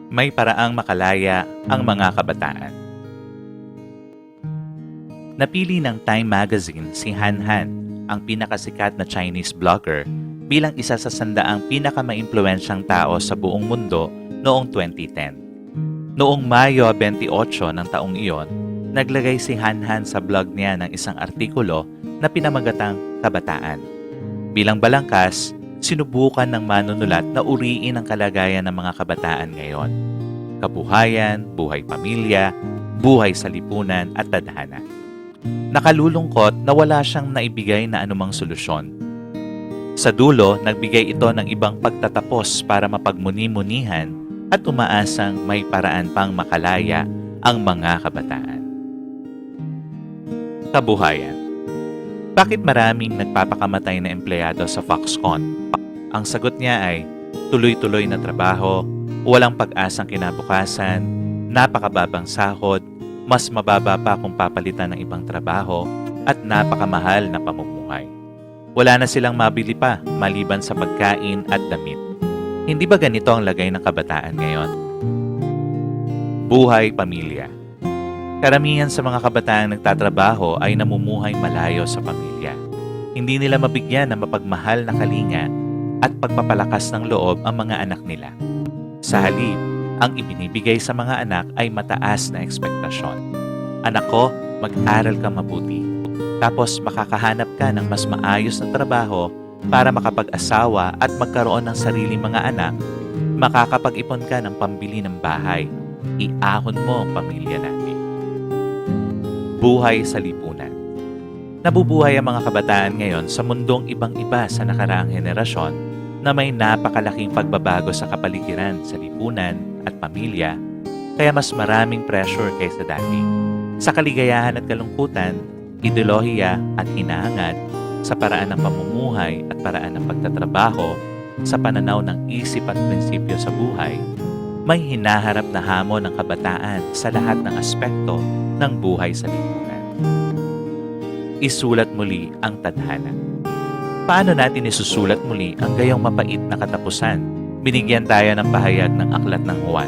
May paraang makalaya ang mga kabataan. Napili ng Time Magazine si Han Han, ang pinakasikat na Chinese blogger, bilang isa sa 100 pinakamaimpluwensyang tao sa buong mundo noong 2010. Noong Mayo 28 ng taong iyon, naglagay si Han Han sa blog niya ng isang artikulo na pinamagatang Kabataan. Bilang balangkas, sinubukan ng manunulat na uriin ang kalagayan ng mga kabataan ngayon. Kabuhayan, buhay pamilya, buhay sa lipunan at tadhana. Nakalulungkot na wala siyang naibigay na anumang solusyon. Sa dulo, nagbigay ito ng ibang pagtatapos para mapagmuni-munihan at umaasang may paraan pang makalaya ang mga kabataan. Kabuhayan. Bakit maraming nagpapakamatay na empleyado sa Foxconn? Ang sagot niya ay tuloy-tuloy na trabaho, walang pag-asang kinabukasan, napakababang sahod, mas mababa pa kung papalitan ng ibang trabaho, at napakamahal na pamumuhay. Wala na silang mabili pa maliban sa pagkain at damit. Hindi ba ganito ang lagay ng kabataan ngayon? Buhay pamilya. Karamihan sa mga kabataang nagtatrabaho ay namumuhay malayo sa pamilya. Hindi nila mabigyan ng mapagmahal na kalinga at pagpapalakas ng loob ang mga anak nila. Sa halip, ang ibinibigay sa mga anak ay mataas na ekspektasyon. Anak ko, mag-aral ka mabuti. Tapos makakahanap ka ng mas maayos na trabaho para makapag-asawa at magkaroon ng sariling mga anak. Makakapag-ipon ka ng pambili ng bahay. Iahon mo ang pamilya natin. Buhay sa lipunan. Nabubuhay ang mga kabataan ngayon sa mundong ibang-iba sa nakaraang henerasyon na may napakalaking pagbabago sa kapaligiran sa lipunan at pamilya, kaya mas maraming pressure kaysa dati. Sa kaligayahan at kalungkutan, ideolohiya at hinahangad, sa paraan ng pamumuhay at paraan ng pagtatrabaho, sa pananaw ng isip at prinsipyo sa buhay, may hinaharap na hamon ng kabataan sa lahat ng aspekto ng buhay sa lipunan. Isulat muli ang tadhana. Paano natin isusulat muli ang gayong mapait na katapusan? Binigyan tayo ng pahayag ng aklat ng Juan.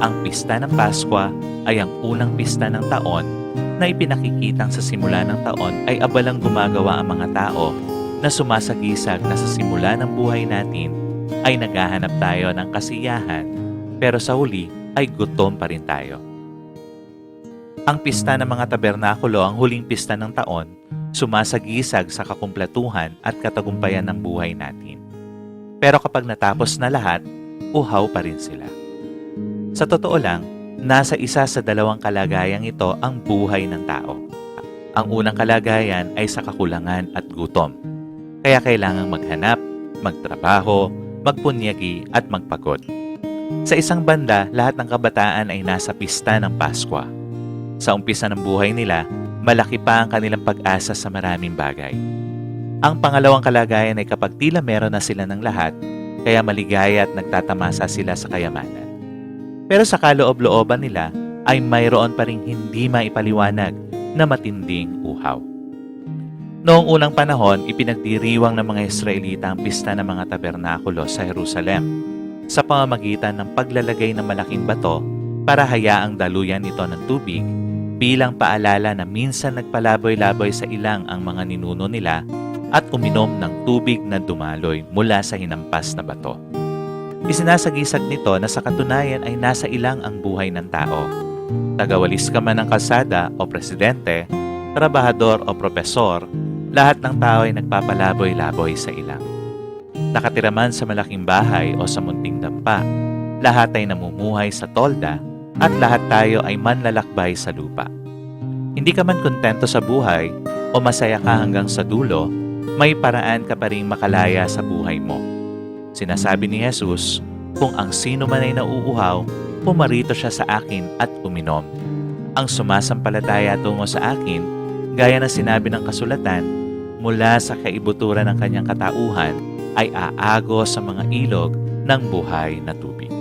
Ang pista ng Paskwa ay ang unang pista ng taon na ipinakikitang sa simula ng taon ay abalang gumagawa ang mga tao na sumasagisag na sa simula ng buhay natin ay naghahanap tayo ng kasiyahan, pero sa huli ay gutom pa rin tayo. Ang pista ng mga tabernakulo, ang huling pista ng taon, sumasagisag sa kakumpletuhan at katagumpayan ng buhay natin. Pero kapag natapos na lahat, uhaw pa rin sila. Sa totoo lang, nasa isa sa dalawang kalagayang ito ang buhay ng tao. Ang unang kalagayan ay sa kakulangan at gutom. Kaya kailangang maghanap, magtrabaho, magpunyagi at magpagod. Sa isang banda, lahat ng kabataan ay nasa pista ng Paskwa. Sa umpisa ng buhay nila, malaki pa ang kanilang pag-asa sa maraming bagay. Ang pangalawang kalagayan ay kapag tila meron na sila ng lahat, kaya maligaya at nagtatamasa sila sa kayamanan. Pero sa kaloob-looban nila ay mayroon pa ring hindi maipaliwanag na matinding uhaw. Noong unang panahon, ipinagdiriwang ng mga Israelita ang pista ng mga tabernakulo sa Jerusalem sa pamamagitan ng paglalagay ng malaking bato para hayaang daluyan ito ng tubig bilang paalala na minsan nagpalaboy-laboy sa ilang ang mga ninuno nila at uminom ng tubig na dumaloy mula sa hinampas na bato. Isinasagisag nito na sa katunayan ay nasa ilang ang buhay ng tao. Tagawalis ka man ng kalsada o presidente, trabahador o propesor, lahat ng tao ay nagpapalaboy-laboy sa ilang. Nakatira man sa malaking bahay o sa munting dampa, lahat ay namumuhay sa tolda at lahat tayo ay manlalakbay sa lupa. Hindi ka man kontento sa buhay o masaya ka hanggang sa dulo, may paraan ka pa rin makalaya sa buhay mo. Sinasabi ni Jesus, kung ang sino man ay nauuhaw, pumarito siya sa akin at uminom. Ang sumasampalataya tungo sa akin, gaya na sinabi ng kasulatan, mula sa kaibuturan ng kanyang katauhan ay aago sa mga ilog ng buhay na tubig.